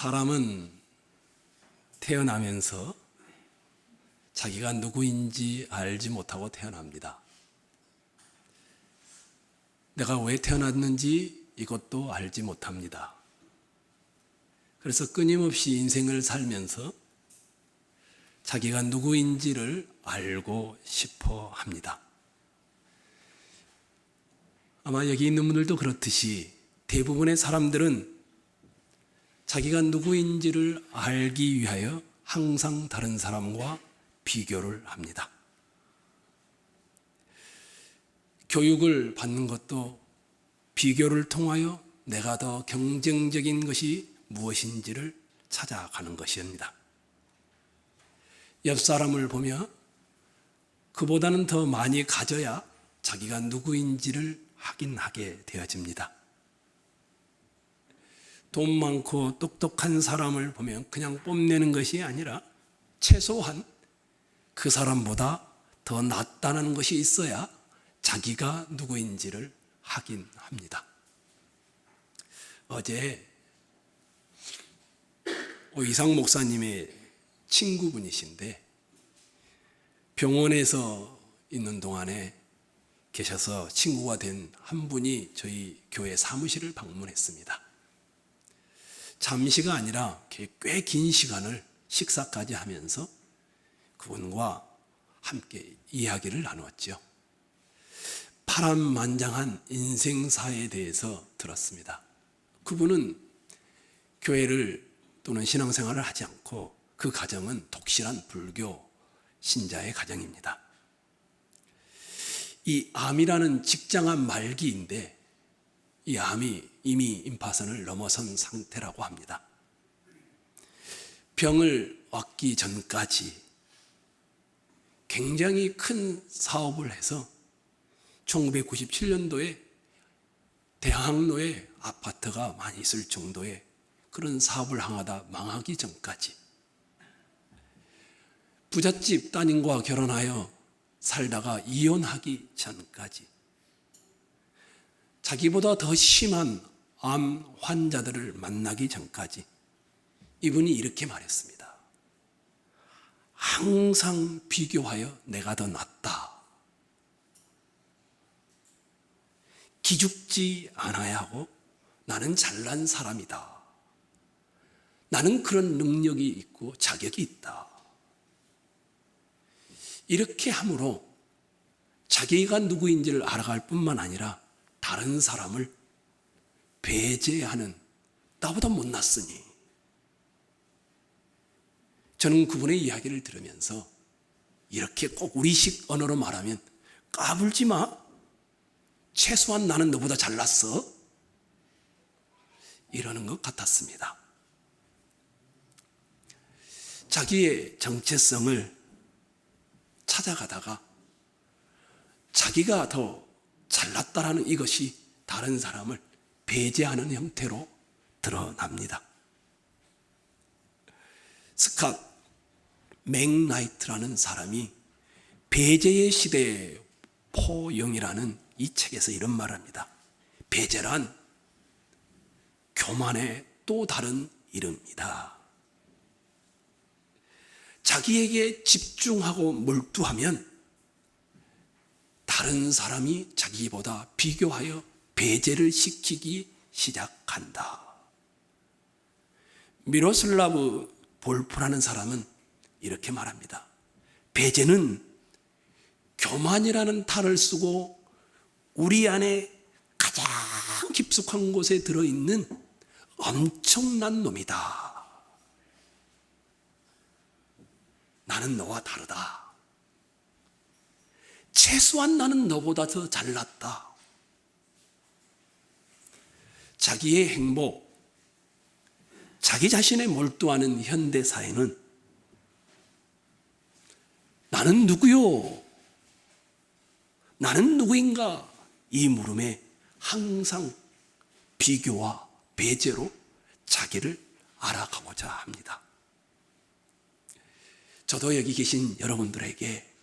사람은 태어나면서 자기가 누구인지 알지 못하고 태어납니다. 내가 왜 태어났는지 이것도 알지 못합니다. 그래서 끊임없이 인생을 살면서 자기가 누구인지를 알고 싶어 합니다. 아마 여기 있는 분들도 그렇듯이 대부분의 사람들은 자기가 누구인지를 알기 위하여 항상 다른 사람과 비교를 합니다. 교육을 받는 것도 비교를 통하여 내가 더 경쟁적인 것이 무엇인지를 찾아가는 것입니다. 옆 사람을 보며 그보다는 더 많이 가져야 자기가 누구인지를 확인하게 되어집니다. 돈 많고 똑똑한 사람을 보면 그냥 뽐내는 것이 아니라 최소한 그 사람보다 더 낫다는 것이 있어야 자기가 누구인지를 확인합니다. 어제 오이상 목사님의 친구분이신데 병원에서 있는 동안에 계셔서 친구가 된 한 분이 저희 교회 사무실을 방문했습니다. 잠시가 아니라 꽤 긴 시간을 식사까지 하면서 그분과 함께 이야기를 나누었죠. 파란만장한 인생사에 대해서 들었습니다. 그분은 교회를 또는 신앙생활을 하지 않고 그 가정은 독실한 불교 신자의 가정입니다. 이 암이라는 직장암 말기인데 이 암이 이미 임파선을 넘어선 상태라고 합니다. 병을 얻기 전까지 굉장히 큰 사업을 해서 1997년도에 대학로에 아파트가 많이 있을 정도의 그런 사업을 하다 망하기 전까지 부잣집 따님과 결혼하여 살다가 이혼하기 전까지 자기보다 더 심한 암 환자들을 만나기 전까지 이분이 이렇게 말했습니다. 항상 비교하여 내가 더 낫다. 기죽지 않아야 하고 나는 잘난 사람이다. 나는 그런 능력이 있고 자격이 있다. 이렇게 함으로 자기가 누구인지를 알아갈 뿐만 아니라 다른 사람을 배제하는, 나보다 못났으니. 저는 그분의 이야기를 들으면서 이렇게 꼭 우리식 언어로 말하면 까불지 마. 최소한 나는 너보다 잘났어. 이러는 것 같았습니다. 자기의 정체성을 찾아가다가 자기가 더 잘났다라는 이것이 다른 사람을 배제하는 형태로 드러납니다. 스캇 맥나이트라는 사람이 배제의 시대의 포영이라는 이 책에서 이런 말을 합니다. 배제란 교만의 또 다른 이름이다. 자기에게 집중하고 몰두하면 다른 사람이 자기보다 비교하여 배제를 시키기 시작한다. 미로슬라브 볼프라는 사람은 이렇게 말합니다. 배제는 교만이라는 탈을 쓰고 우리 안에 가장 깊숙한 곳에 들어있는 엄청난 놈이다. 나는 너와 다르다. 최소한 나는 너보다 더 잘났다. 자기의 행복, 자기 자신에 몰두하는 현대사회는 나는 누구요? 나는 누구인가? 이 물음에 항상 비교와 배제로 자기를 알아가고자 합니다. 저도 여기 계신 여러분들에게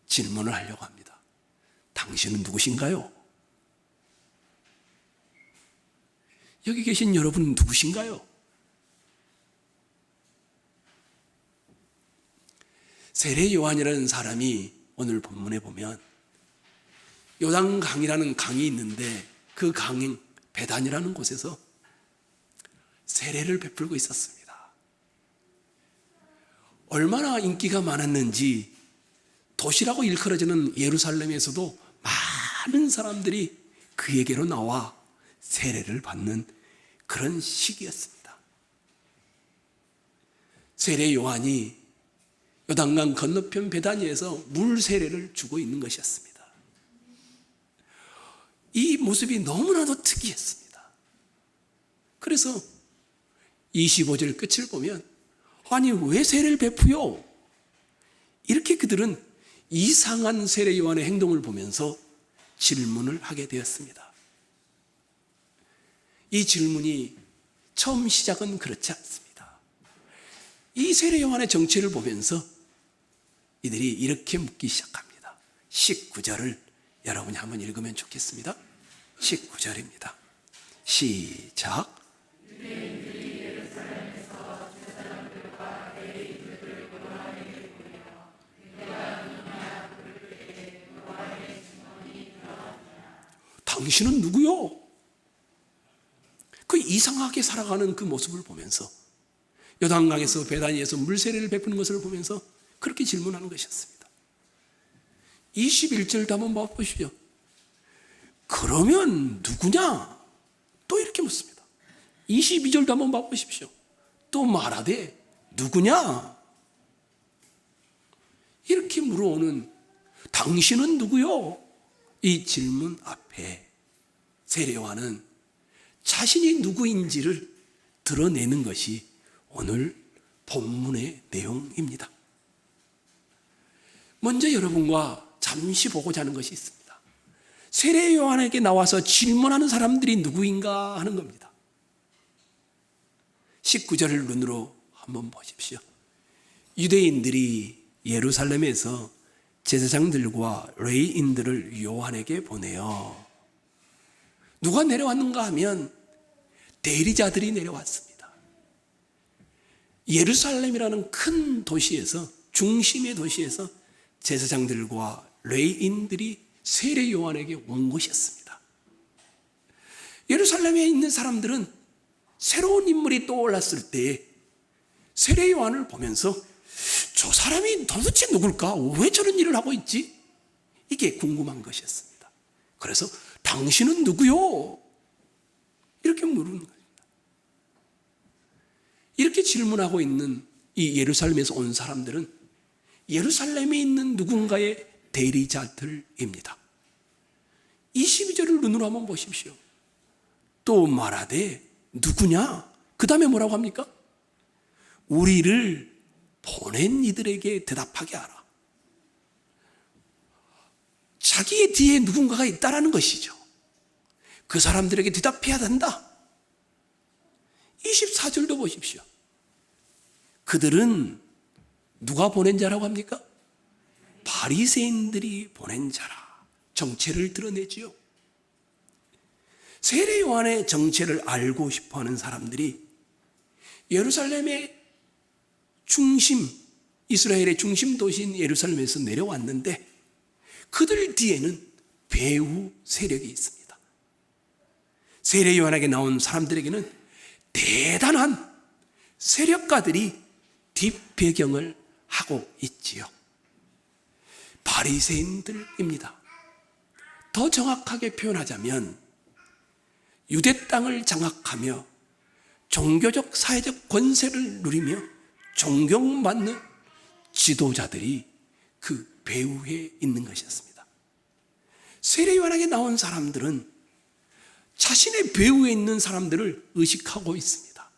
질문을 하려고 합니다. 당신은 누구신가요? 여기 계신 여러분은 누구신가요? 세례 요한이라는 사람이 오늘 본문에 보면 요단강이라는 강이 있는데 그 강인 베단이라는 곳에서 세례를 베풀고 있었습니다. 얼마나 인기가 많았는지 도시라고 일컬어지는 예루살렘에서도 많은 사람들이 그에게로 나와 세례를 받는 그런 시기였습니다. 세례 요한이 요단강 건너편 베다니에서 물 세례를 주고 있는 것이었습니다. 이 모습이 너무나도 특이했습니다. 그래서 25절 끝을 보면 아니 왜 세례를 베푸요? 이렇게 그들은 이상한 세례 요한의 행동을 보면서 질문을 하게 되었습니다. 이 질문이 처음 시작은 그렇지 않습니다. 이 세례 요한의 정체를 보면서 이들이 이렇게 묻기 시작합니다. 19절을 여러분이 한번 읽으면 좋겠습니다. 19절입니다. 시작. 당신은 누구요? 그 이상하게 살아가는 그 모습을 보면서 요단강에서 베다니에서 물세례를 베푸는 것을 보면서 그렇게 질문하는 것이었습니다. 21절도 한번 봐보시죠. 그러면 누구냐? 또 이렇게 묻습니다. 22절도 한번 봐보십시오. 또 말하되 누구냐? 이렇게 물어오는 당신은 누구요? 이 질문 앞에 세례 요한은 자신이 누구인지를 드러내는 것이 오늘 본문의 내용입니다. 먼저 여러분과 잠시 보고자 하는 것이 있습니다. 세례 요한에게 나와서 질문하는 사람들이 누구인가 하는 겁니다. 19절을 눈으로 한번 보십시오. 유대인들이 예루살렘에서 제사장들과 레위인들을 요한에게 보내요. 누가 내려왔는가 하면 대리자들이 내려왔습니다. 예루살렘이라는 큰 도시에서, 중심의 도시에서 제사장들과 레위인들이 세례 요한에게 온 것이었습니다. 예루살렘에 있는 사람들은 새로운 인물이 떠올랐을 때 세례 요한을 보면서 저 사람이 도대체 누굴까? 왜 저런 일을 하고 있지? 이게 궁금한 것이었습니다. 그래서 당신은 누구요? 이렇게 물은 겁니다. 이렇게 질문하고 있는 이 예루살렘에서 온 사람들은 예루살렘에 있는 누군가의 대리자들입니다. 22절을 눈으로 한번 보십시오. 또 말하되 누구냐? 그 다음에 뭐라고 합니까? 우리를 보낸 이들에게 대답하게 하라. 자기의 뒤에 누군가가 있다라는 것이죠. 그 사람들에게 대답해야 된다. 24절도 보십시오. 그들은 누가 보낸 자라고 합니까? 바리새인들이 보낸 자라. 정체를 드러내지요. 세례 요한의 정체를 알고 싶어하는 사람들이 예루살렘의 중심, 이스라엘의 중심 도시인 예루살렘에서 내려왔는데 그들 뒤에는 배후 세력이 있습니다. 세례 요한에게 나온 사람들에게는 대단한 세력가들이 뒷배경을 하고 있지요. 바리새인들입니다. 더 정확하게 표현하자면 유대 땅을 장악하며 종교적 사회적 권세를 누리며 존경받는 지도자들이 그 배후에 있는 것이었습니다. 세례 요한에게 나온 사람들은 자신의 배후에 있는 사람들을 의식하고 있습니다.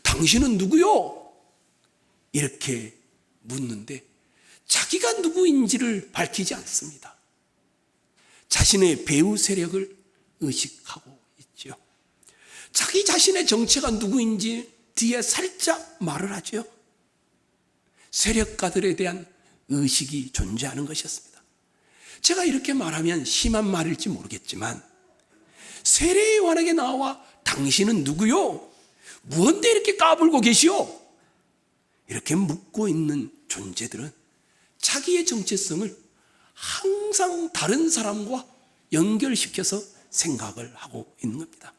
당신은 누구요? 이렇게 묻는데 자기가 누구인지를 밝히지 않습니다. 자신의 배후 세력을 의식하고 있죠. 자기 자신의 정체가 누구인지 뒤에 살짝 말을 하죠. 세력가들에 대한 의식이 존재하는 것이었습니다. 제가 이렇게 말하면 심한 말일지 모르겠지만 세례 요한에게 나와 당신은 누구요? 무언데 이렇게 까불고 계시오? 이렇게 묻고 있는 존재들은 자기의 정체성을 항상 다른 사람과 연결시켜서 생각을 하고 있는 겁니다.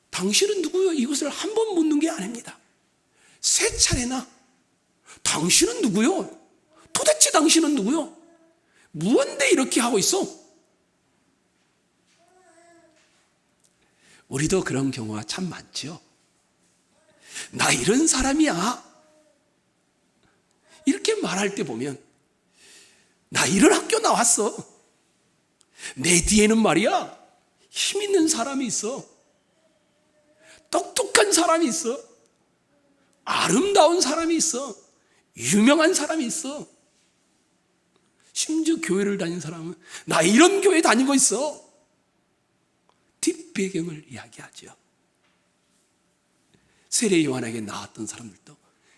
당신은 누구요? 이것을 한 번 묻는 게 아닙니다. 세 차례나 당신은 누구요? 도대체 당신은 누구요? 무언데 이렇게 하고 있어? 우리도 그런 경우가 참 많죠. 나 이런 사람이야. 이렇게 말할 때 보면 나 이런 학교 나왔어. 내 뒤에는 말이야 힘 있는 사람이 있어. 똑똑한 사람이 있어. 아름다운 사람이 있어. 유명한 사람이 있어. 심지어 교회를 다닌 사람은 나 이런 교회 다니고 있어. 뒷배경을 이야기하죠. 세례 요한에게 나왔던 사람들도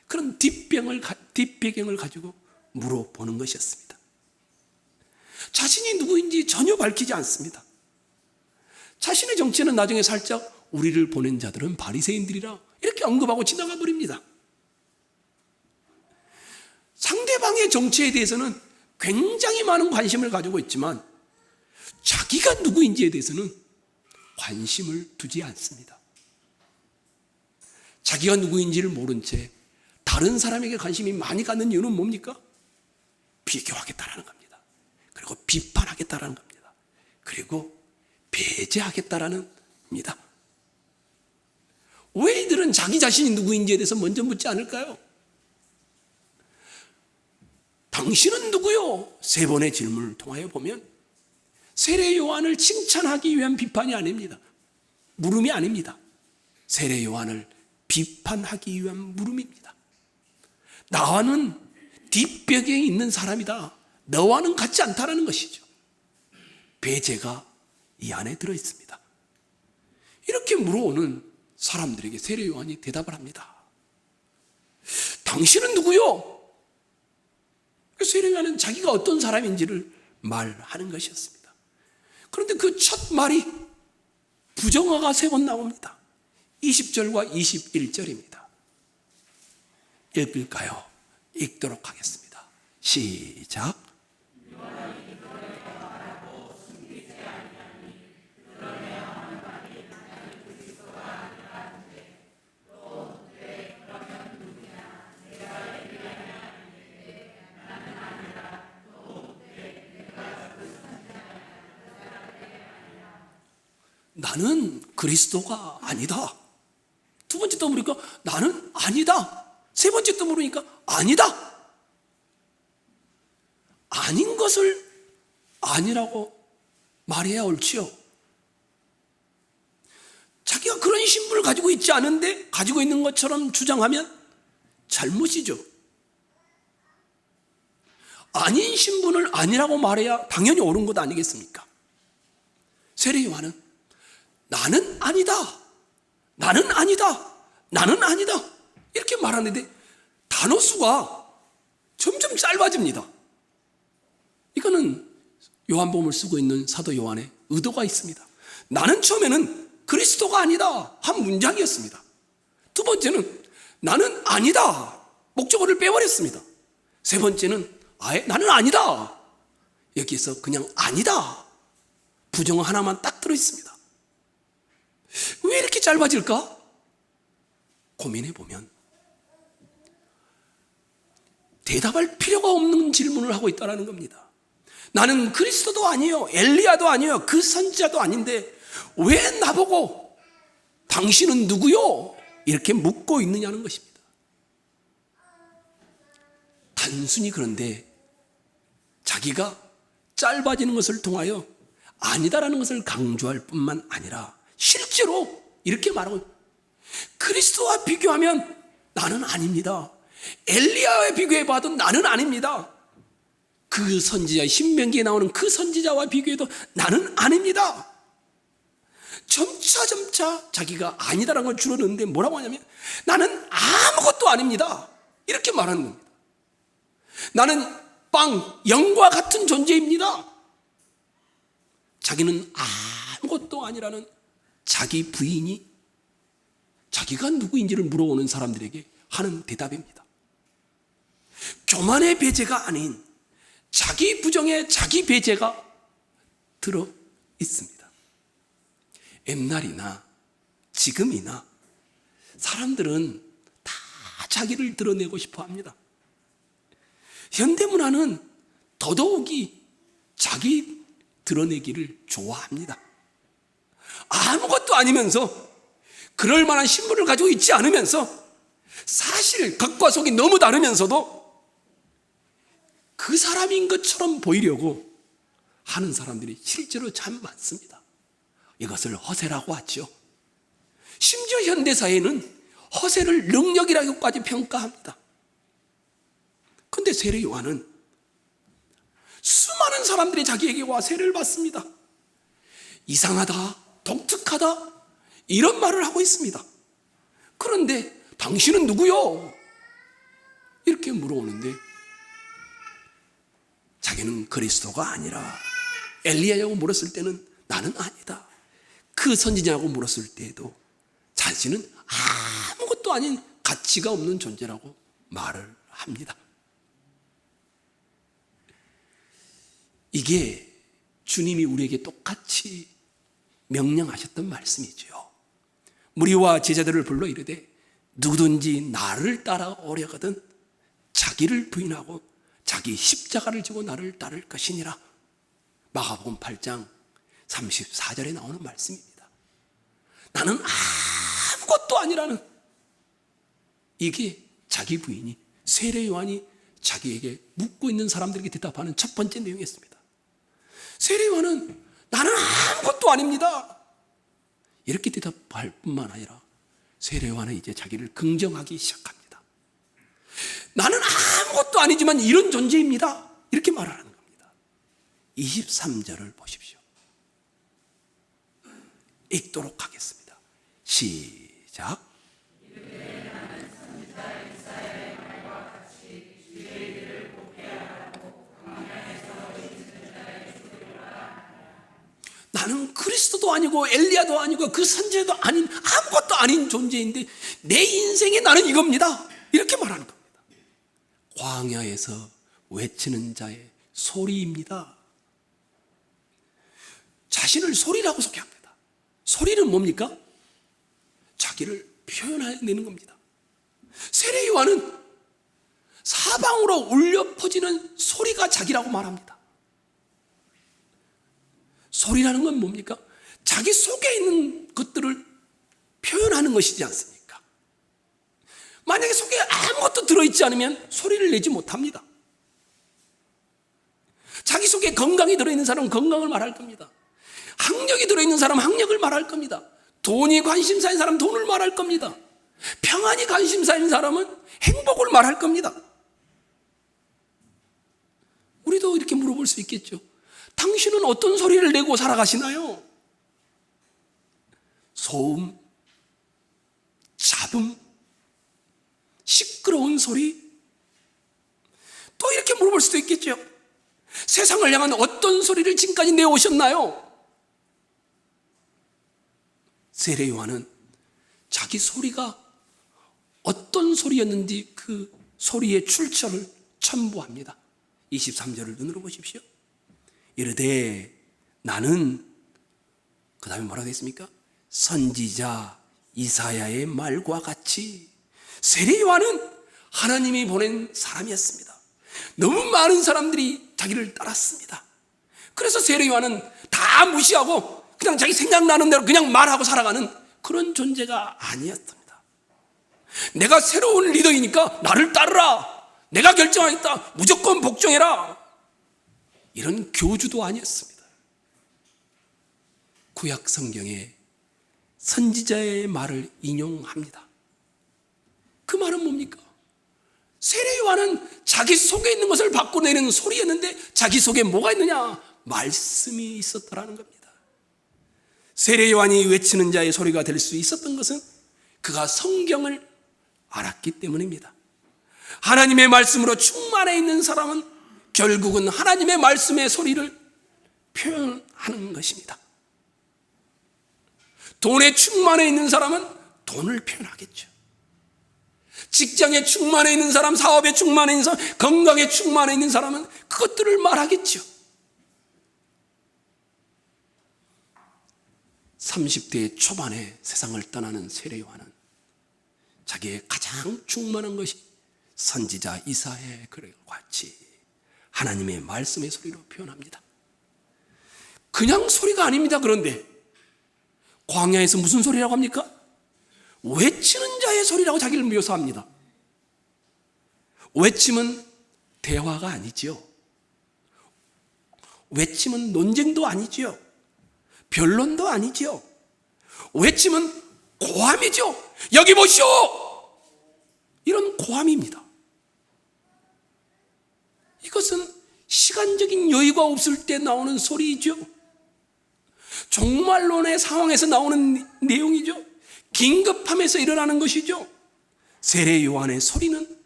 그런 뒷배경을 가지고 물어보는 것이었습니다. 자신이 누구인지 전혀 밝히지 않습니다. 자신의 정체는 나중에 살짝 우리를 보낸 자들은 바리새인들이라 이렇게 언급하고 지나가 버립니다. 상대방의 정체에 대해서는 굉장히 많은 관심을 가지고 있지만 자기가 누구인지에 대해서는 관심을 두지 않습니다. 자기가 누구인지를 모른 채 다른 사람에게 관심이 많이 갖는 이유는 뭡니까? 비교하겠다라는 겁니다. 그리고 비판하겠다라는 겁니다. 그리고 배제하겠다라는 겁니다. 왜 이들은 자기 자신이 누구인지에 대해서 먼저 묻지 않을까요? 당신은 누구요? 세 번의 질문을 통하여 보면 세례 요한을 칭찬하기 위한 비판이 아닙니다. 물음이 아닙니다. 세례 요한을 비판하기 위한 물음입니다. 나와는 뒷배경에 있는 사람이다. 너와는 같지 않다라는 것이죠. 배제가 이 안에 들어있습니다. 이렇게 물어오는 사람들에게 세례 요한이 대답을 합니다. 당신은 누구요? 세례 요한은 자기가 어떤 사람인지를 말하는 것이었습니다. 그런데 그 첫 말이 부정어가 세 번 나옵니다. 20절과 21절입니다. 읽을까요? 읽도록 하겠습니다. 시작. 나는 그리스도가 아니다. 두 번째 또 물으니까 나는 아니다. 세 번째 또 물으니까 아니다. 아닌 것을 아니라고 말해야 옳지요. 자기가 그런 신분을 가지고 있지 않은데 가지고 있는 것처럼 주장하면 잘못이죠. 아닌 신분을 아니라고 말해야 당연히 옳은 것 아니겠습니까? 세례 요한은 나는 아니다. 나는 아니다. 나는 아니다. 이렇게 말하는데 단어 수가 점점 짧아집니다. 이거는 요한복음을 쓰고 있는 사도 요한의 의도가 있습니다. 나는 처음에는 그리스도가 아니다 한 문장이었습니다. 두 번째는 나는 아니다 목적어를 빼버렸습니다. 세 번째는 아예 나는 아니다. 여기에서 그냥 아니다 부정어 하나만 딱 들어있습니다. 왜 이렇게 짧아질까? 고민해보면 대답할 필요가 없는 질문을 하고 있다는 겁니다. 나는 그리스도도 아니에요. 엘리야도 아니에요. 그 선지자도 아닌데 왜 나보고 당신은 누구요? 이렇게 묻고 있느냐는 것입니다. 단순히 그런데 자기가 짧아지는 것을 통하여 아니다라는 것을 강조할 뿐만 아니라 실제로 이렇게 말하고 그리스도와 비교하면 나는 아닙니다. 엘리야와 비교해봐도 나는 아닙니다. 그 선지자 신명기에 나오는 그 선지자와 비교해도 나는 아닙니다. 점차 자기가 아니다라는 걸 줄여넣는데 뭐라고 하냐면 나는 아무것도 아닙니다. 이렇게 말하는 겁니다. 나는 영과 같은 존재입니다. 자기는 아무것도 아니라는 자기 부인이 자기가 누구인지를 물어오는 사람들에게 하는 대답입니다. 교만의 배제가 아닌 자기 부정의 자기 배제가 들어 있습니다. 옛날이나 지금이나 사람들은 다 자기를 드러내고 싶어 합니다. 현대문화는 더더욱이 자기 드러내기를 좋아합니다. 아무것도 아니면서 그럴 만한 신분을 가지고 있지 않으면서 사실 겉과 속이 너무 다르면서도 그 사람인 것처럼 보이려고 하는 사람들이 실제로 참 많습니다. 이것을 허세라고 하죠. 심지어 현대사회는 허세를 능력이라고까지 평가합니다. 그런데 세례 요한은 수많은 사람들이 자기에게 와 세례를 받습니다. 이상하다, 독특하다 이런 말을 하고 있습니다. 그런데 당신은 누구요? 이렇게 물어오는데 자기는 그리스도가 아니라 엘리야냐고 물었을 때는 나는 아니다. 그 선지자냐고 물었을 때에도 자신은 아무것도 아닌 가치가 없는 존재라고 말을 합니다. 이게 주님이 우리에게 똑같이 명령하셨던 말씀이죠. 무리와 제자들을 불러 이르되 누구든지 나를 따라오려거든 자기를 부인하고 자기 십자가를 지고 나를 따를 것이니라. 마가복음 8장 34절에 나오는 말씀입니다. 나는 아무것도 아니라는 이게 자기 부인이 세례 요한이 자기에게 묻고 있는 사람들에게 대답하는 첫 번째 내용이었습니다. 세례 요한은 나는 아무것도 아닙니다. 이렇게 대답할 뿐만 아니라 세례 요한은 이제 자기를 긍정하기 시작합니다. 나는 아무것도 아니지만 이런 존재입니다. 이렇게 말하는 겁니다. 23절을 보십시오. 읽도록 하겠습니다. 시작. 나는 그리스도도 아니고 엘리야도 아니고 그 선지자도 아닌 아무것도 아닌 존재인데 내 인생에 나는 이겁니다. 이렇게 말하는 겁니다. 광야에서 외치는 자의 소리입니다. 자신을 소리라고 소개합니다. 소리는 뭡니까? 자기를 표현해내는 겁니다. 세례 요한은 사방으로 울려 퍼지는 소리가 자기라고 말합니다. 소리라는 건 뭡니까? 자기 속에 있는 것들을 표현하는 것이지 않습니까? 만약에 속에 아무것도 들어있지 않으면 소리를 내지 못합니다. 자기 속에 건강이 들어있는 사람은 건강을 말할 겁니다. 학력이 들어있는 사람은 학력을 말할 겁니다. 돈이 관심사인 사람은 돈을 말할 겁니다. 평안이 관심사인 사람은 행복을 말할 겁니다. 우리도 이렇게 물어볼 수 있겠죠. 당신은 어떤 소리를 내고 살아가시나요? 소음, 잡음, 시끄러운 소리? 또 이렇게 물어볼 수도 있겠죠. 세상을 향한 어떤 소리를 지금까지 내오셨나요? 세례 요한은 자기 소리가 어떤 소리였는지 그 소리의 출처를 첨부합니다. 23절을 눈으로 보십시오. 이르되 나는 그 다음에 뭐라고 했습니까? 선지자 이사야의 말과 같이. 세례 요한은 하나님이 보낸 사람이었습니다. 너무 많은 사람들이 자기를 따랐습니다. 그래서 세례 요한은 다 무시하고 그냥 자기 생각나는 대로 그냥 말하고 살아가는 그런 존재가 아니었습니다. 내가 새로운 리더이니까 나를 따르라. 내가 결정하겠다. 무조건 복종해라. 이런 교주도 아니었습니다. 구약 성경에 선지자의 말을 인용합니다. 그 말은 뭡니까? 세례 요한은 자기 속에 있는 것을 바꿔내는 소리였는데 자기 속에 뭐가 있느냐? 말씀이 있었더라는 겁니다. 세례 요한이 외치는 자의 소리가 될 수 있었던 것은 그가 성경을 알았기 때문입니다. 하나님의 말씀으로 충만해 있는 사람은 결국은 하나님의 말씀의 소리를 표현하는 것입니다. 돈에 충만해 있는 사람은 돈을 표현하겠죠. 직장에 충만해 있는 사람, 사업에 충만해 있는 사람, 건강에 충만해 있는 사람은 그것들을 말하겠죠. 30대 초반에 세상을 떠나는 세례 요한은 자기의 가장 충만한 것이 선지자 이사야의 글과 같이 하나님의 말씀의 소리로 표현합니다. 그냥 소리가 아닙니다. 그런데 광야에서 무슨 소리라고 합니까? 외치는 자의 소리라고 자기를 묘사합니다. 외침은 대화가 아니죠. 외침은 논쟁도 아니죠. 변론도 아니죠. 외침은 고함이죠. 여기 보시오! 이런 고함입니다. 이것은 시간적인 여유가 없을 때 나오는 소리이죠. 종말론의 상황에서 나오는 내용이죠. 긴급함에서 일어나는 것이죠. 세례 요한의 소리는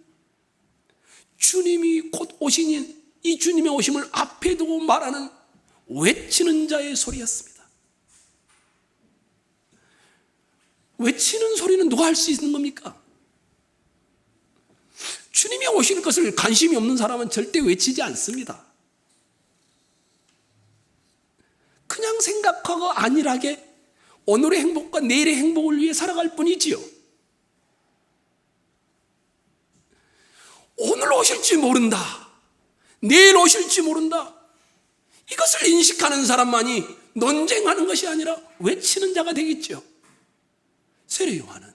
주님이 곧 오시니 이 주님의 오심을 앞에 두고 말하는 외치는 자의 소리였습니다. 외치는 소리는 누가 할 수 있는 겁니까? 주님이 오실 것을 관심이 없는 사람은 절대 외치지 않습니다. 그냥 생각하고 안일하게 오늘의 행복과 내일의 행복을 위해 살아갈 뿐이지요. 오늘 오실지 모른다. 내일 오실지 모른다. 이것을 인식하는 사람만이 논쟁하는 것이 아니라 외치는 자가 되겠죠. 세례 요한은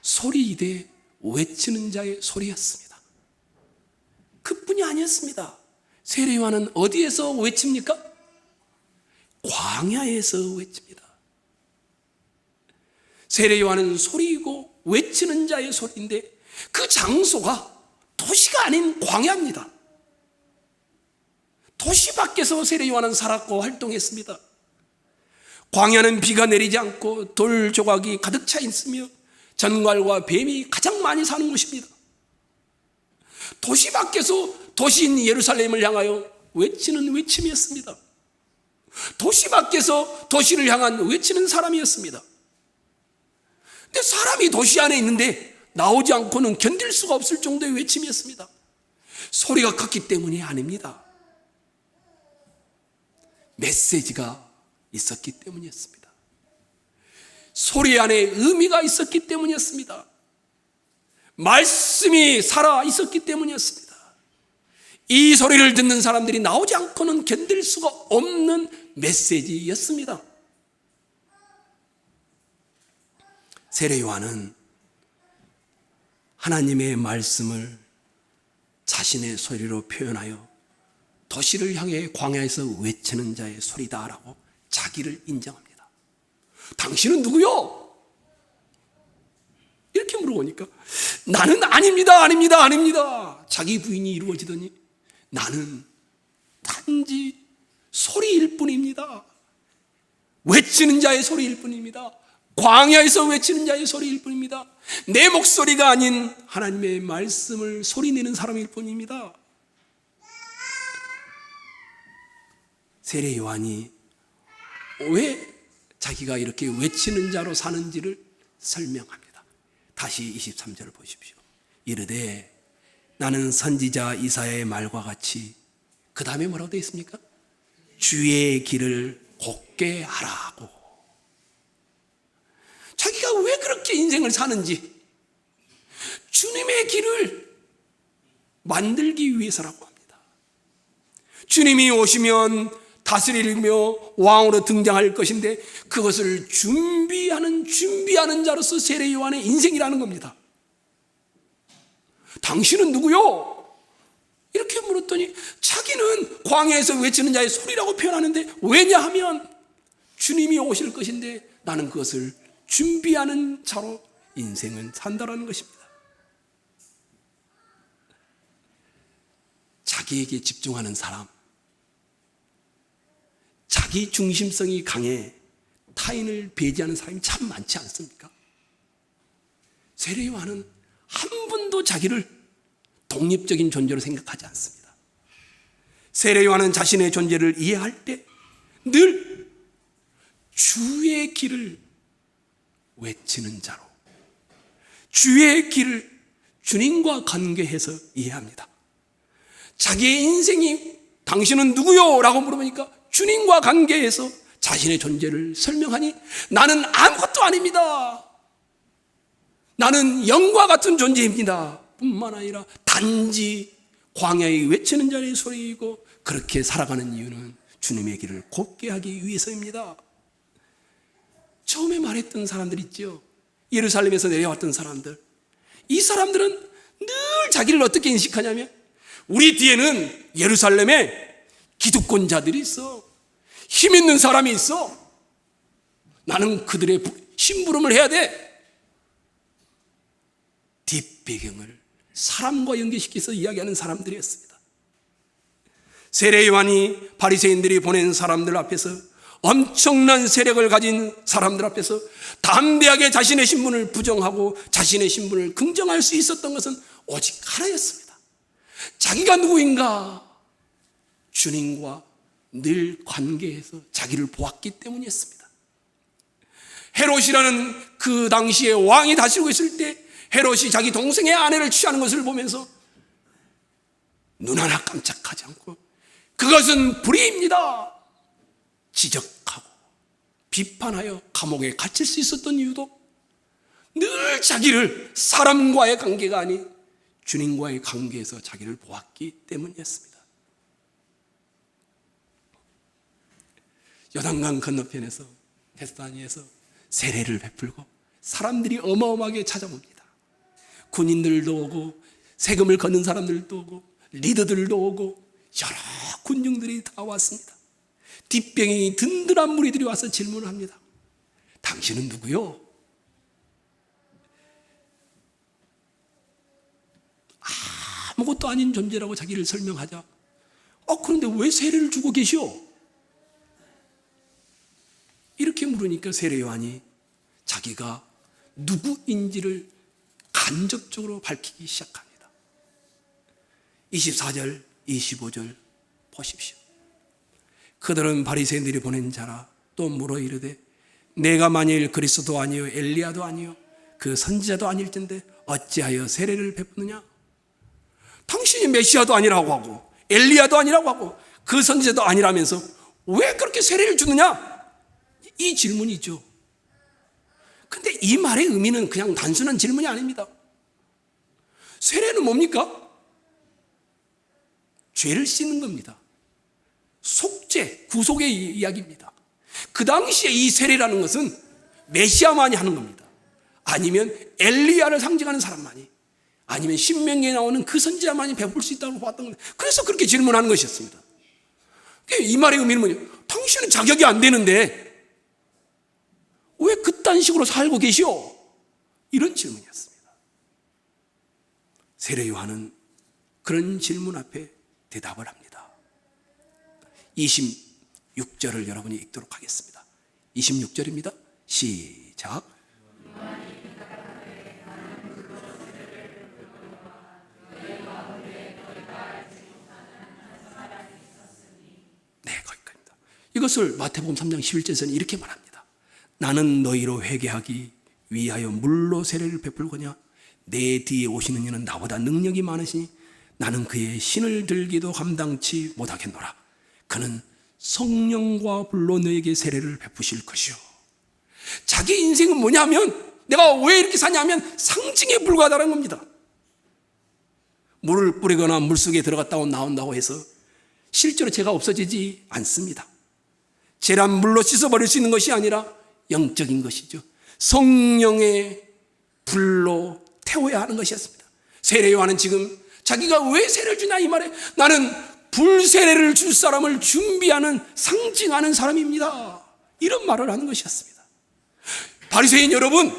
소리이되 외치는 자의 소리였습니다. 그뿐이 아니었습니다. 세례 요한은 어디에서 외칩니까? 광야에서 외칩니다. 세례 요한은 소리이고 외치는 자의 소리인데 그 장소가 도시가 아닌 광야입니다. 도시 밖에서 세례 요한은 살았고 활동했습니다. 광야는 비가 내리지 않고 돌 조각이 가득 차 있으며 전갈과 뱀이 가장 많이 사는 곳입니다. 도시 밖에서 도시인 예루살렘을 향하여 외치는 외침이었습니다. 도시 밖에서 도시를 향한 외치는 사람이었습니다. 근데 사람이 도시 안에 있는데 나오지 않고는 견딜 수가 없을 정도의 외침이었습니다. 소리가 컸기 때문이 아닙니다. 메시지가 있었기 때문이었습니다. 소리 안에 의미가 있었기 때문이었습니다. 말씀이 살아 있었기 때문이었습니다. 이 소리를 듣는 사람들이 나오지 않고는 견딜 수가 없는 메시지였습니다. 세례 요한은 하나님의 말씀을 자신의 소리로 표현하여 도시를 향해 광야에서 외치는 자의 소리다라고 자기를 인정합니다. 당신은 누구요? 이렇게 물어보니까 나는 아닙니다. 자기 부인이 이루어지더니 나는 단지 소리일 뿐입니다. 외치는 자의 소리일 뿐입니다. 광야에서 외치는 자의 소리일 뿐입니다. 내 목소리가 아닌 하나님의 말씀을 소리내는 사람일 뿐입니다. 세례 요한이 왜 자기가 이렇게 외치는 자로 사는지를 설명합니다. 다시 23절을 보십시오. 이르되 나는 선지자 이사야의 말과 같이, 그 다음에 뭐라고 되어 있습니까? 주의 길을 곱게 하라고. 자기가 왜 그렇게 인생을 사는지 주님의 길을 만들기 위해서라고 합니다. 주님이 오시면 다스리며 왕으로 등장할 것인데 그것을 준비하는 자로서 세례 요한의 인생이라는 겁니다. 당신은 누구요? 이렇게 물었더니 자기는 광야에서 외치는 자의 소리라고 표현하는데, 왜냐하면 주님이 오실 것인데 나는 그것을 준비하는 자로 인생을 산다라는 것입니다. 자기에게 집중하는 사람, 자기 중심성이 강해 타인을 배제하는 사람이 참 많지 않습니까? 세례 요한은 한 번도 자기를 독립적인 존재로 생각하지 않습니다. 세례 요한은 자신의 존재를 이해할 때 늘 주의 길을 외치는 자로, 주의 길을 주님과 관계해서 이해합니다. 자기의 인생이 당신은 누구요? 라고 물어보니까 주님과 관계해서 자신의 존재를 설명하니 나는 아무것도 아닙니다. 나는 영과 같은 존재입니다. 뿐만 아니라 단지 광야에 외치는 자의 소리이고 그렇게 살아가는 이유는 주님의 길을 곱게 하기 위해서입니다. 처음에 말했던 사람들 있죠. 예루살렘에서 내려왔던 사람들. 이 사람들은 늘 자기를 어떻게 인식하냐면 우리 뒤에는 예루살렘에 기득권자들이 있어. 힘 있는 사람이 있어. 나는 그들의 심부름을 해야 돼. 뒷배경을 사람과 연계시켜서 이야기하는 사람들이었습니다. 세례 요한이 바리새인들이 보낸 사람들 앞에서 엄청난 세력을 가진 사람들 앞에서 담대하게 자신의 신분을 부정하고 자신의 신분을 긍정할 수 있었던 것은 오직 하나였습니다. 자기가 누구인가? 주님과 늘 관계해서 자기를 보았기 때문이었습니다. 헤롯이라는 그 당시에 왕이 다스리고 있을 때 헤롯이 자기 동생의 아내를 취하는 것을 보면서 눈 하나 깜짝하지 않고 그것은 불의입니다. 지적하고 비판하여 감옥에 갇힐 수 있었던 이유도 늘 자기를 사람과의 관계가 아닌 주님과의 관계에서 자기를 보았기 때문이었습니다. 요단강 건너편에서 베스다니에서 세례를 베풀고 사람들이 어마어마하게 찾아옵니다. 군인들도 오고 세금을 걷는 사람들도 오고 리더들도 오고 여러 군중들이 다 왔습니다. 뒷병이 든든한 무리들이 와서 질문을 합니다. 당신은 누구요? 아무것도 아닌 존재라고 자기를 설명하자. 그런데 왜 세례를 주고 계시오? 이렇게 물으니까 세례 요한이 자기가 누구인지를 간접적으로 밝히기 시작합니다. 24절, 25절 보십시오. 그들은 바리새인들이 보낸 자라 또 물어 이르되 내가 만일 그리스도 아니요 엘리야도 아니요 그 선지자도 아닐텐데 어찌하여 세례를 베푸느냐? 당신이 메시아도 아니라고 하고 엘리야도 아니라고 하고 그 선지자도 아니라면서 왜 그렇게 세례를 주느냐? 이 질문이죠. 근데 이 말의 의미는 그냥 단순한 질문이 아닙니다. 세례는 뭡니까? 죄를 씻는 겁니다. 속죄, 구속의 이야기입니다. 그 당시에 이 세례라는 것은 메시아만이 하는 겁니다. 아니면 엘리야를 상징하는 사람만이, 아니면 신명기에 나오는 그 선지자만이 베풀 수 있다고 봤던 겁니다. 그래서 그렇게 질문하는 것이었습니다. 이 말의 의미는 뭐냐? 당신은 자격이 안 되는데 왜 그딴 식으로 살고 계시오? 이런 질문이었습니다. 세례 요한은 그런 질문 앞에 대답을 합니다. 26절을 여러분이 읽도록 하겠습니다. 26절입니다. 시작. 네, 거기까지입니다. 이것을 마태복음 3장 11절에서는 이렇게 말합니다. 나는 너희로 회개하기 위하여 물로 세례를 베풀거냐? 내 뒤에 오시는 이는 나보다 능력이 많으시니 나는 그의 신을 들기도 감당치 못하겠노라. 그는 성령과 불로 너에게 세례를 베푸실 것이요. 자기 인생은 뭐냐면 내가 왜 이렇게 사냐면 상징에 불과하다는 겁니다. 물을 뿌리거나 물속에 들어갔다 나온다고 해서 실제로 죄가 없어지지 않습니다. 죄란 물로 씻어버릴 수 있는 것이 아니라 영적인 것이죠. 성령의 불로 태워야 하는 것이었습니다. 세례 요한은 지금 자기가 왜 세례를 주냐 이 말에 나는 불세례를 줄 사람을 준비하는 상징하는 사람입니다. 이런 말을 하는 것이었습니다. 바리새인 여러분,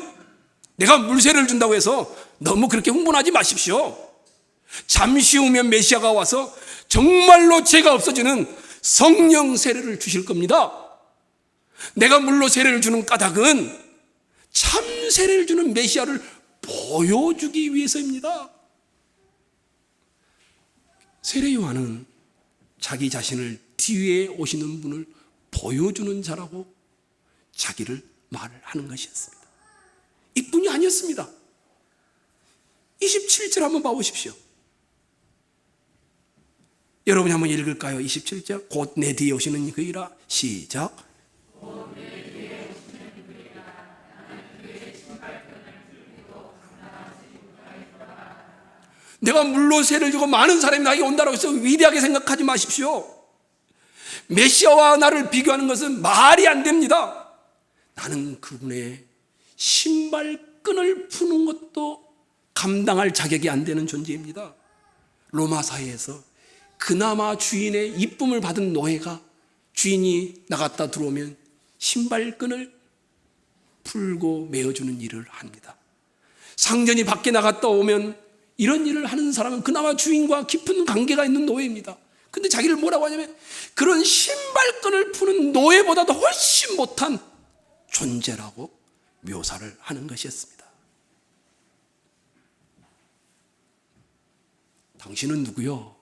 내가 물세례를 준다고 해서 너무 그렇게 흥분하지 마십시오. 잠시 후면 메시아가 와서 정말로 죄가 없어지는 성령 세례를 주실 겁니다. 내가 물로 세례를 주는 까닭은 참 세례를 주는 메시아를 보여주기 위해서입니다. 세례 요한은 자기 자신을 뒤에 오시는 분을 보여주는 자라고 자기를 말을 하는 것이었습니다. 이뿐이 아니었습니다. 27절 한번 봐보십시오. 여러분이 한번 읽을까요? 27절. 곧 내 뒤에 오시는 그이라. 시작. 내가 물로 세를 주고 많은 사람이 나에게 온다고 해서 위대하게 생각하지 마십시오. 메시아와 나를 비교하는 것은 말이 안 됩니다. 나는 그분의 신발끈을 푸는 것도 감당할 자격이 안 되는 존재입니다. 로마 사회에서 그나마 주인의 이쁨을 받은 노예가 주인이 나갔다 들어오면 신발끈을 풀고 메어주는 일을 합니다. 상전이 밖에 나갔다 오면 이런 일을 하는 사람은 그나마 주인과 깊은 관계가 있는 노예입니다. 근데 자기를 뭐라고 하냐면 그런 신발끈을 푸는 노예보다도 훨씬 못한 존재라고 묘사를 하는 것이었습니다. 당신은 누구요?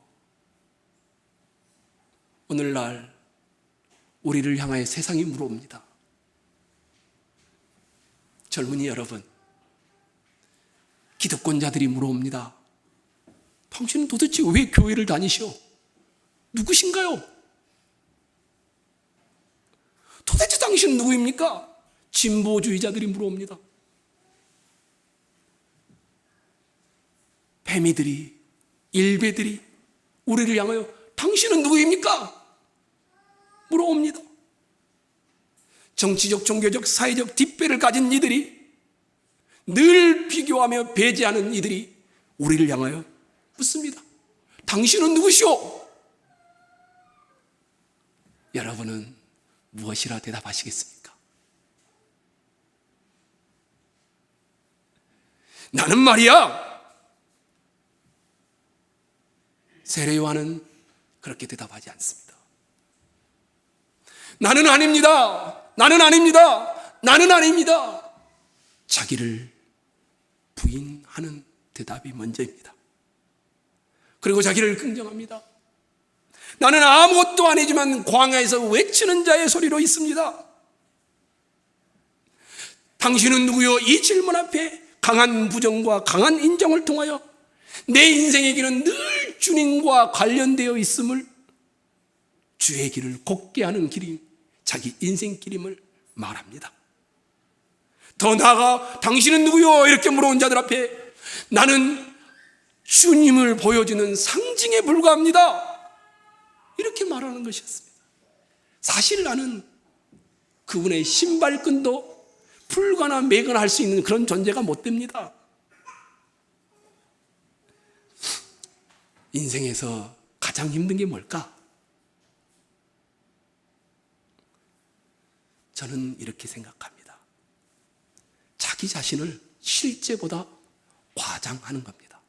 오늘날 우리를 향하여 세상이 물어옵니다. 젊은이 여러분, 기득권자들이 물어옵니다. 당신은 도대체 왜 교회를 다니시오? 누구신가요? 도대체 당신은 누구입니까? 진보주의자들이 물어옵니다. 배미들이, 일베들이 우리를 향하여 당신은 누구입니까? 물어옵니다. 정치적, 종교적, 사회적 뒷배를 가진 이들이, 늘 비교하며 배제하는 이들이 우리를 향하여 묻습니다. 당신은 누구시오? 여러분은 무엇이라 대답하시겠습니까? 나는 말이야. 세례 요한은 그렇게 대답하지 않습니다. 나는 아닙니다. 나는 아닙니다. 나는 아닙니다. 자기를 부인하는 대답이 먼저입니다. 그리고 자기를 긍정합니다. 나는 아무것도 아니지만 광야에서 외치는 자의 소리로 있습니다. 당신은 누구요? 이 질문 앞에 강한 부정과 강한 인정을 통하여 내 인생의 길은 늘 주님과 관련되어 있음을, 주의 길을 곱게 하는 길이 자기 인생길임을 말합니다. 더 나아가 당신은 누구요? 이렇게 물어온 자들 앞에 나는 주님을 보여주는 상징에 불과합니다. 이렇게 말하는 것이었습니다. 사실 나는 그분의 신발끈도 풀거나 매거나 할 수 있는 그런 존재가 못 됩니다. 인생에서 가장 힘든 게 뭘까? 저는 이렇게 생각합니다. 자기 자신을 실제보다 과장하는 겁니다.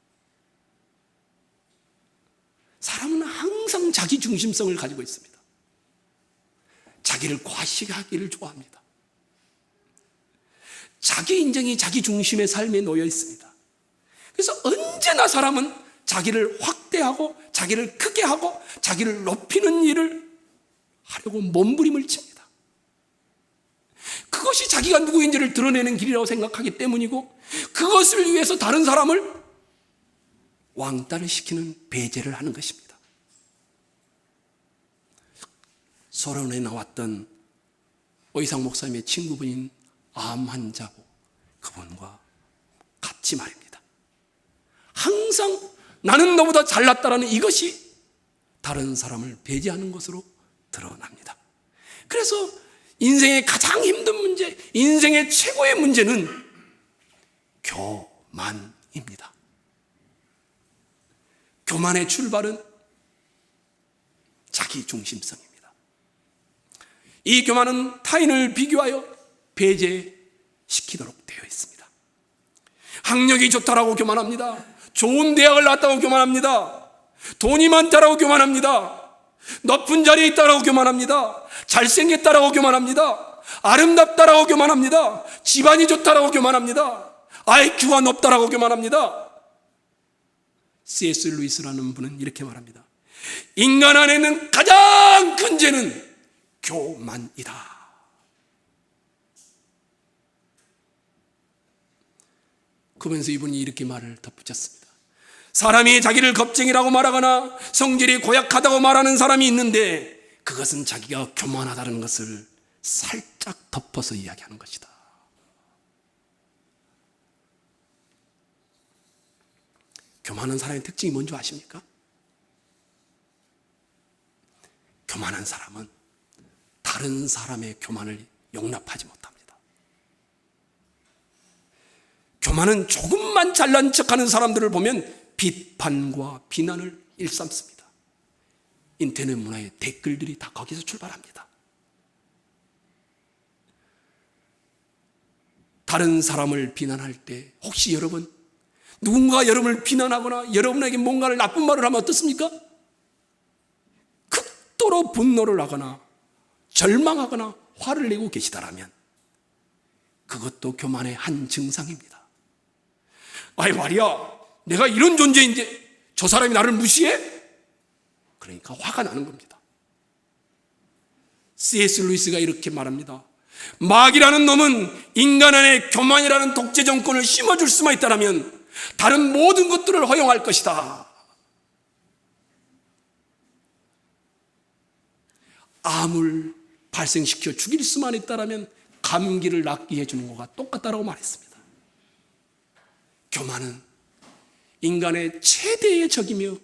사람은 항상 자기 중심성을 가지고 있습니다. 자기를 과시하기를 좋아합니다. 자기 인정이 자기 중심의 삶에 놓여 있습니다. 그래서 언제나 사람은 자기를 확대하고 자기를 크게 하고 자기를 높이는 일을 하려고 몸부림을 칩니다. 그것이 자기가 누구인지를 드러내는 길이라고 생각하기 때문이고, 그것을 위해서 다른 사람을 왕따를 시키는 배제를 하는 것입니다. 서론에 나왔던 오이상 목사님의 친구분인 암 환자고 그분과 같이 말입니다. 항상 나는 너보다 잘났다라는 이것이 다른 사람을 배제하는 것으로 드러납니다. 그래서 인생의 가장 힘든 문제, 인생의 최고의 문제는 교만입니다. 교만의 출발은 자기 중심성입니다. 이 교만은 타인을 비교하여 배제시키도록 되어 있습니다. 학력이 좋다라고 교만합니다. 좋은 대학을 나왔다고 교만합니다. 돈이 많다라고 교만합니다. 높은 자리에 있다라고 교만합니다. 잘생겼다라고 교만합니다. 아름답다라고 교만합니다. 집안이 좋다라고 교만합니다. IQ가 높다라고 교만합니다. C.S. 루이스라는 분은 이렇게 말합니다. 인간 안에는 가장 큰 죄는 교만이다. 그러면서 이분이 이렇게 말을 덧붙였습니다. 사람이 자기를 겁쟁이라고 말하거나 성질이 고약하다고 말하는 사람이 있는데 그것은 자기가 교만하다는 것을 살짝 덮어서 이야기하는 것이다. 교만한 사람의 특징이 뭔지 아십니까? 교만한 사람은 다른 사람의 교만을 용납하지 못합니다. 교만은 조금만 잘난 척하는 사람들을 보면 비판과 비난을 일삼습니다. 인터넷 문화의 댓글들이 다 거기서 출발합니다. 다른 사람을 비난할 때 혹시 여러분 누군가 여러분을 비난하거나 여러분에게 뭔가를 나쁜 말을 하면 어떻습니까? 극도로 분노를 하거나 절망하거나 화를 내고 계시다라면 그것도 교만의 한 증상입니다. 아이 말이야, 내가 이런 존재인데 저 사람이 나를 무시해? 그러니까 화가 나는 겁니다. C.S. 루이스가 이렇게 말합니다. 마귀라는 놈은 인간 안에 교만이라는 독재 정권을 심어줄 수만 있다면 다른 모든 것들을 허용할 것이다. 암을 발생시켜 죽일 수만 있다면 감기를 낫게 해주는 것과 똑같다라고 말했습니다. 교만은 인간의 최대의 적이며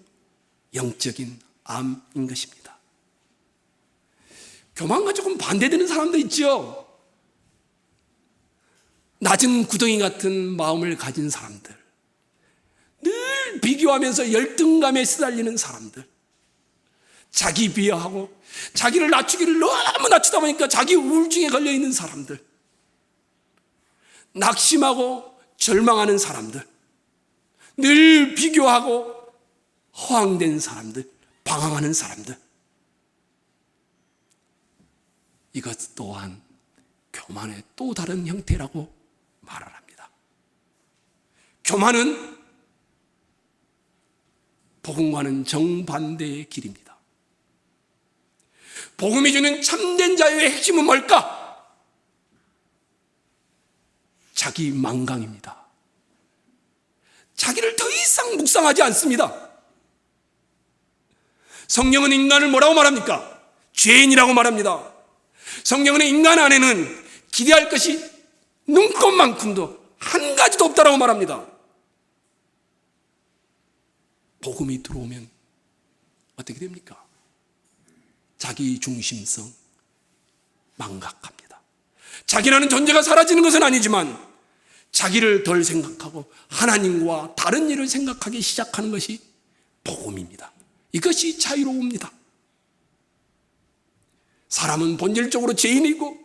영적인 암인 것입니다. 교만과 조금 반대되는 사람도 있죠. 낮은 구덩이 같은 마음을 가진 사람들, 늘 비교하면서 열등감에 시달리는 사람들, 자기 비하하고 자기를 낮추기를 너무 낮추다 보니까 자기 우울증에 걸려있는 사람들, 낙심하고 절망하는 사람들, 늘 비교하고 허황된 사람들, 방황하는 사람들, 이것 또한 교만의 또 다른 형태라고 말을 합니다. 교만은 복음과는 정반대의 길입니다. 복음이 주는 참된 자유의 핵심은 뭘까? 자기 만강입니다. 자기를 더 이상 묵상하지 않습니다. 성경은 인간을 뭐라고 말합니까? 죄인이라고 말합니다. 성경은 인간 안에는 기대할 것이 눈꽃만큼도 한 가지도 없다라고 말합니다. 복음이 들어오면 어떻게 됩니까? 자기 중심성, 망각합니다. 자기라는 존재가 사라지는 것은 아니지만 자기를 덜 생각하고 하나님과 다른 일을 생각하기 시작하는 것이 복음입니다. 이것이 자유로움입니다. 사람은 본질적으로 죄인이고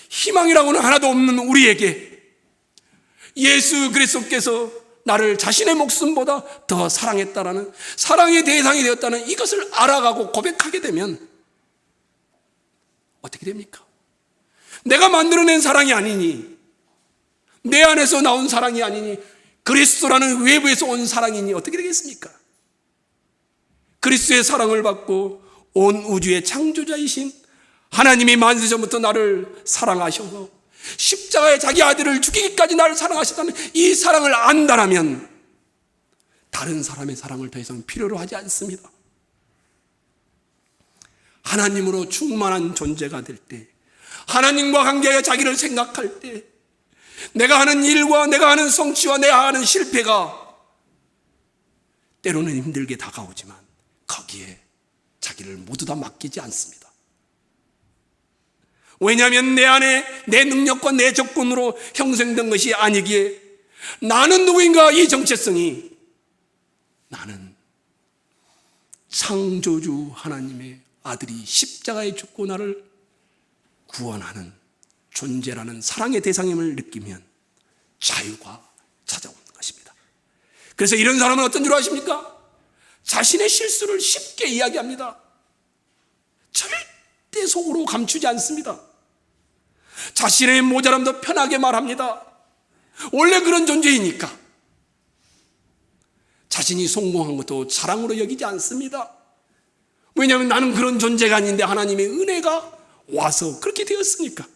희망이라고는 하나도 없는 우리에게 예수 그리스도께서 나를 자신의 목숨보다 더 사랑했다라는, 사랑의 대상이 되었다는 이것을 알아가고 고백하게 되면 어떻게 됩니까? 내가 만들어낸 사랑이 아니니, 내 안에서 나온 사랑이 아니니, 그리스도라는 외부에서 온 사랑이니 어떻게 되겠습니까? 그리스도의 사랑을 받고 온 우주의 창조자이신 하나님이 만세 전부터 나를 사랑하셔서 십자가에 자기 아들을 죽이기까지 나를 사랑하셨다는 이 사랑을 안다라면 다른 사람의 사랑을 더 이상 필요로 하지 않습니다. 하나님으로 충만한 존재가 될 때, 하나님과 관계하여 자기를 생각할 때, 내가 하는 일과 내가 하는 성취와 내가 하는 실패가 때로는 힘들게 다가오지만 거기에 자기를 모두 다 맡기지 않습니다. 왜냐하면 내 안에 내 능력과 내 적군으로 형성된 것이 아니기에, 나는 누구인가? 이 정체성이 나는 창조주 하나님의 아들이 십자가에 죽고 나를 구원하는 존재라는 사랑의 대상임을 느끼면 자유가 찾아오는 것입니다. 그래서 이런 사람은 어떤 줄 아십니까? 자신의 실수를 쉽게 이야기합니다. 절대 속으로 감추지 않습니다. 자신의 모자람도 편하게 말합니다. 원래 그런 존재이니까. 자신이 성공한 것도 자랑으로 여기지 않습니다. 왜냐하면 나는 그런 존재가 아닌데 하나님의 은혜가 와서 그렇게 되었으니까.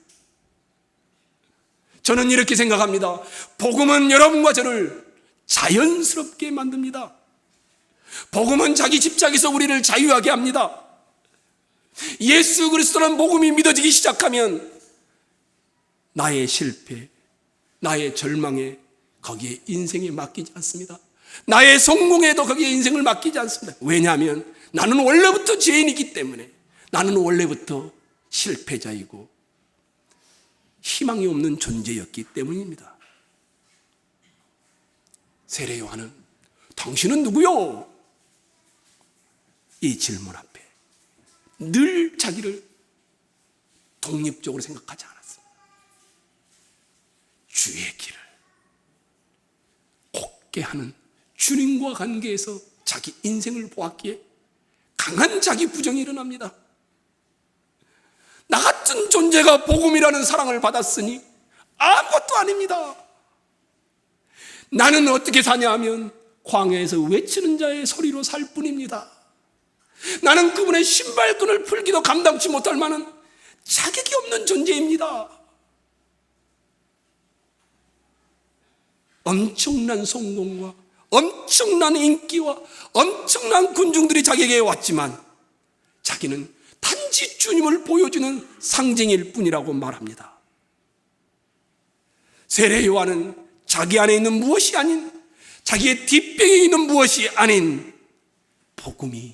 저는 이렇게 생각합니다. 복음은 여러분과 저를 자연스럽게 만듭니다. 복음은 자기 집착에서 우리를 자유하게 합니다. 예수 그리스도는 복음이 믿어지기 시작하면 나의 실패, 나의 절망에 거기에 인생에 맡기지 않습니다. 나의 성공에도 거기에 인생을 맡기지 않습니다. 왜냐하면 나는 원래부터 죄인이기 때문에, 나는 원래부터 실패자이고 희망이 없는 존재였기 때문입니다. 세례 요한은 당신은 누구요? 이 질문 앞에 늘 자기를 독립적으로 생각하지 않았습니다. 주의 길을 곱게 하는 주님과 관계에서 자기 인생을 보았기에 강한 자기 부정이 일어납니다. 나 같은 존재가 복음이라는 사랑을 받았으니 아무것도 아닙니다. 나는 어떻게 사냐 하면 광야에서 외치는 자의 소리로 살 뿐입니다. 나는 그분의 신발끈을 풀기도 감당치 못할 만한 자격이 없는 존재입니다. 엄청난 성공과 엄청난 인기와 엄청난 군중들이 자기에게 왔지만 자기는 단지 주님을 보여주는 상징일 뿐이라고 말합니다. 세례 요한은 자기 안에 있는 무엇이 아닌, 자기의 뒷배에 있는 무엇이 아닌 복음이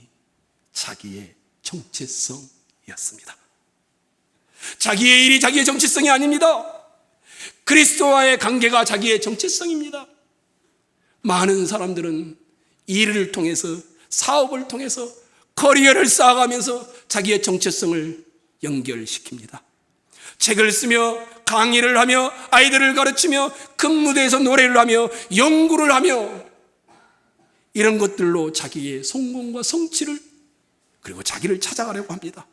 자기의 정체성이었습니다. 자기의 일이 자기의 정체성이 아닙니다. 그리스도와의 관계가 자기의 정체성입니다. 많은 사람들은 일을 통해서, 사업을 통해서, 커리어를 쌓아가면서 자기의 정체성을 연결시킵니다. 책을 쓰며 강의를 하며 아이들을 가르치며 큰 무대에서 노래를 하며 연구를 하며 이런 것들로 자기의 성공과 성취를 그리고 자기를 찾아가려고 합니다.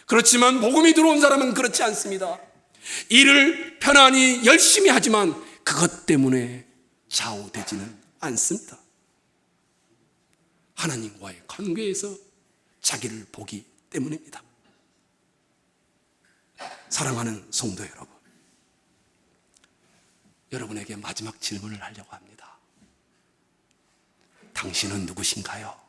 그렇지만 복음이 들어온 사람은 그렇지 않습니다. 일을 편안히 열심히 하지만 그것 때문에 좌우되지는 않습니다. 하나님과의 관계에서 자기를 보기 때문입니다. 사랑하는 성도 여러분, 여러분에게 마지막 질문을 하려고 합니다. 당신은 누구신가요?